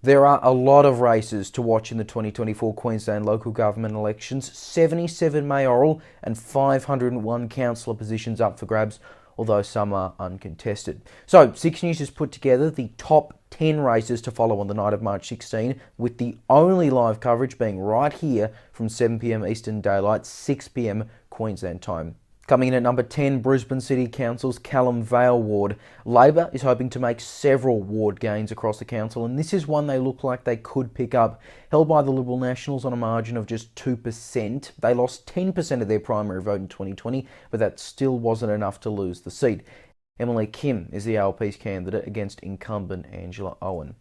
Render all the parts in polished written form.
There are a lot of races to watch in the 2024 Queensland local government elections. 77 mayoral and 501 councillor positions up for grabs, although some are uncontested. So, Six News has put together the top 10 races to follow on the night of March 16, with the only live coverage being right here from 7 p.m. Eastern Daylight, 6 p.m. Queensland time. Coming in at number 10, Brisbane City Council's Callum Vale ward. Labor is hoping to make several ward gains across the council, and this is one they look like they could pick up. Held by the Liberal Nationals on a margin of just 2%. They lost 10% of their primary vote in 2020, but that still wasn't enough to lose the seat. Emily Kim is the ALP's candidate against incumbent Angela Owen.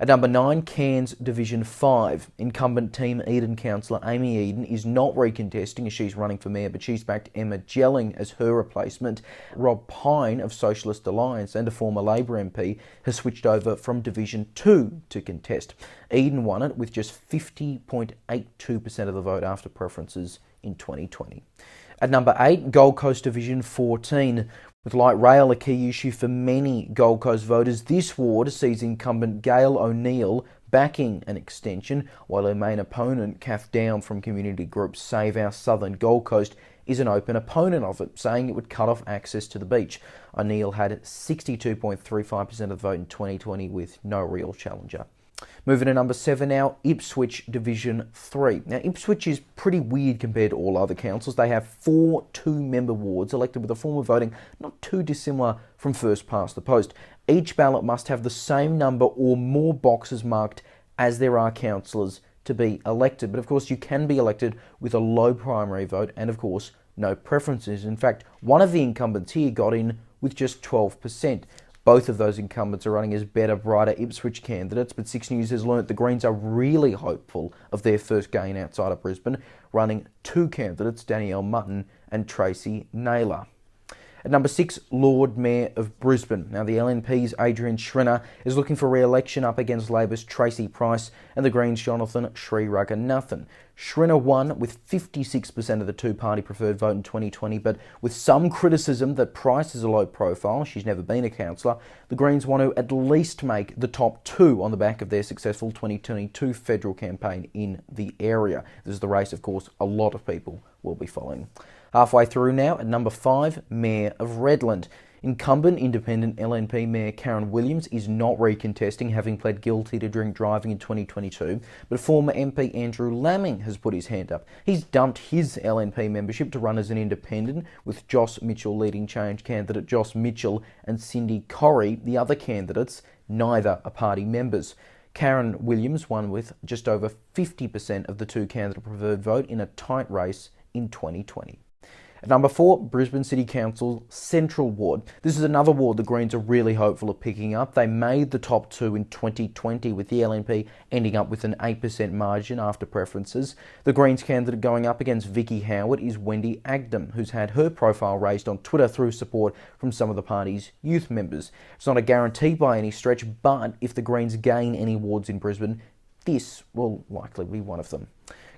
At number 9, Cairns Division 5. Incumbent Team Eden councillor Amy Eden is not recontesting as she's running for mayor, but she's backed Emma Jelling as her replacement. Rob Pine of Socialist Alliance and a former Labor MP has switched over from Division 2 to contest. Eden won it with just 50.82% of the vote after preferences in 2020. At number 8, Gold Coast Division 14. With light rail a key issue for many Gold Coast voters, this ward sees incumbent Gail O'Neill backing an extension, while her main opponent, Kath Down from community group Save Our Southern Gold Coast, is an open opponent of it, saying it would cut off access to the beach. O'Neill had 62.35% of the vote in 2020 with no real challenger. Moving to number 7 now, Ipswich Division 3. Now, Ipswich is pretty weird compared to all other councils. They have 4 two-member wards elected with a form of voting not too dissimilar from first past the post. Each ballot must have the same number or more boxes marked as there are councillors to be elected. But of course, you can be elected with a low primary vote and of course, no preferences. In fact, one of the incumbents here got in with just 12%. Both of those incumbents are running as better, brighter Ipswich candidates, but Six News has learnt the Greens are really hopeful of their first gain outside of Brisbane, running 2 candidates, Danielle Mutton and Tracy Naylor. At number 6, Lord Mayor of Brisbane. Now, the LNP's Adrian Schrinner is looking for re-election up against Labor's Tracy Price and the Greens' Jonathan Sriranganathan. Schrinner won with 56% of the two-party preferred vote in 2020, but with some criticism that Price is a low profile, she's never been a councillor, the Greens want to at least make the top 2 on the back of their successful 2022 federal campaign in the area. This is the race, of course, a lot of people will be following. Halfway through now, at number 5, Mayor of Redland. Incumbent independent LNP Mayor Karen Williams is not recontesting, having pled guilty to drink driving in 2022, but former MP Andrew Laming has put his hand up. He's dumped his LNP membership to run as an independent, with Joss Mitchell leading Change candidate Joss Mitchell and Cindy Corrie, the other candidates, neither are party members. Karen Williams won with just over 50% of the two-candidate preferred vote in a tight race in 2020. At number 4, Brisbane City Council Central Ward. This is another ward the Greens are really hopeful of picking up. They made the top 2 in 2020, with the LNP ending up with an 8% margin after preferences. The Greens candidate going up against Vicky Howard is Wendy Agdam, who's had her profile raised on Twitter through support from some of the party's youth members. It's not a guarantee by any stretch, but if the Greens gain any wards in Brisbane, this will likely be one of them.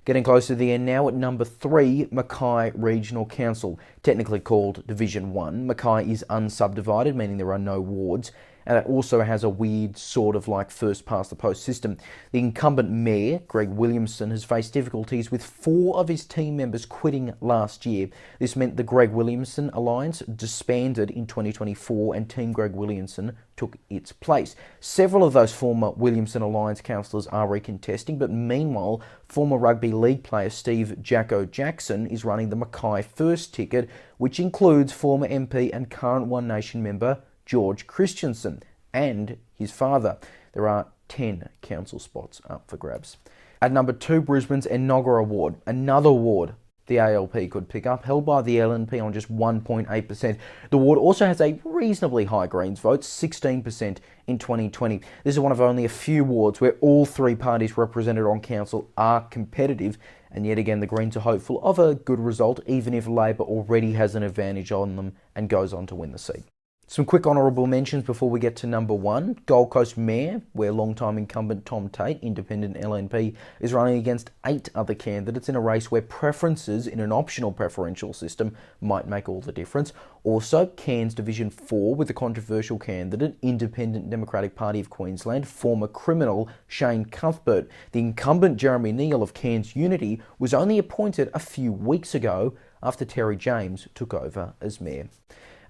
Getting close to the end now, at number 3, Mackay Regional Council. Technically called Division 1, Mackay is unsubdivided, meaning there are no wards, and it also has a weird sort of like first past the post system. The incumbent mayor, Greg Williamson, has faced difficulties with 4 of his team members quitting last year. This meant the Greg Williamson Alliance disbanded in 2024 and Team Greg Williamson took its place. Several of those former Williamson Alliance councillors are recontesting, but meanwhile, former rugby league player Steve Jacko Jackson is running the Mackay First ticket, which includes former MP and current One Nation member George Christensen and his father. There are 10 council spots up for grabs. At number 2, Brisbane's Inaugural Ward, another ward the ALP could pick up, held by the LNP on just 1.8%. The ward also has a reasonably high Greens vote, 16% in 2020. This is one of only a few wards where all 3 parties represented on council are competitive, and yet again the Greens are hopeful of a good result, even if Labor already has an advantage on them and goes on to win the seat. Some quick honourable mentions before we get to number one. Gold Coast Mayor, where long-time incumbent Tom Tate, independent LNP, is running against 8 other candidates in a race where preferences in an optional preferential system might make all the difference. Also, Cairns Division 4 with a controversial candidate, Independent Democratic Party of Queensland, former criminal Shane Cuthbert. The incumbent Jeremy Neal of Cairns Unity was only appointed a few weeks ago after Terry James took over as mayor.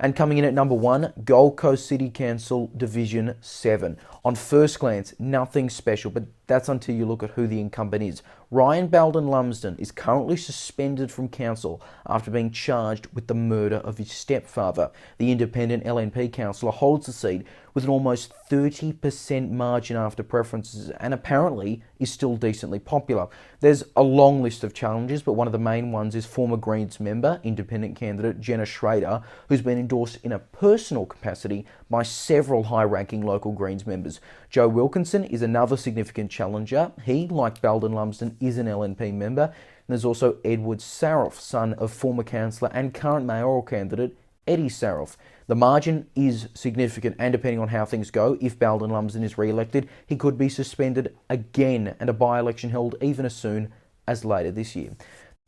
And coming in at number one, Gold Coast City Council Division 7. On first glance, nothing special, but that's until you look at who the incumbent is. Ryan Bayldon-Lumsden is currently suspended from council after being charged with the murder of his stepfather. The independent LNP councillor holds the seat with an almost 30% margin after preferences and apparently is still decently popular. There's a long list of challenges, but one of the main ones is former Greens member, independent candidate Jenna Schrader, who's been endorsed in a personal capacity by several high-ranking local Greens members. Joe Wilkinson is another significant challenger. He, like Bayldon-Lumsden, is an LNP member. And there's also Edward Saroff, son of former councillor and current mayoral candidate Eddie Saroff. The margin is significant, and depending on how things go, if Bayldon-Lumsden is re-elected, he could be suspended again and a by-election held even as soon as later this year.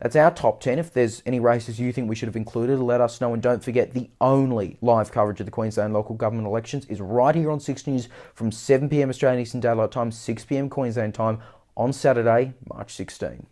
That's our top 10. If there's any races you think we should have included, let us know. And don't forget, the only live coverage of the Queensland local government elections is right here on 6 News from 7 p.m. Australian Eastern Daylight Time, 6 p.m. Queensland time on Saturday, March 16.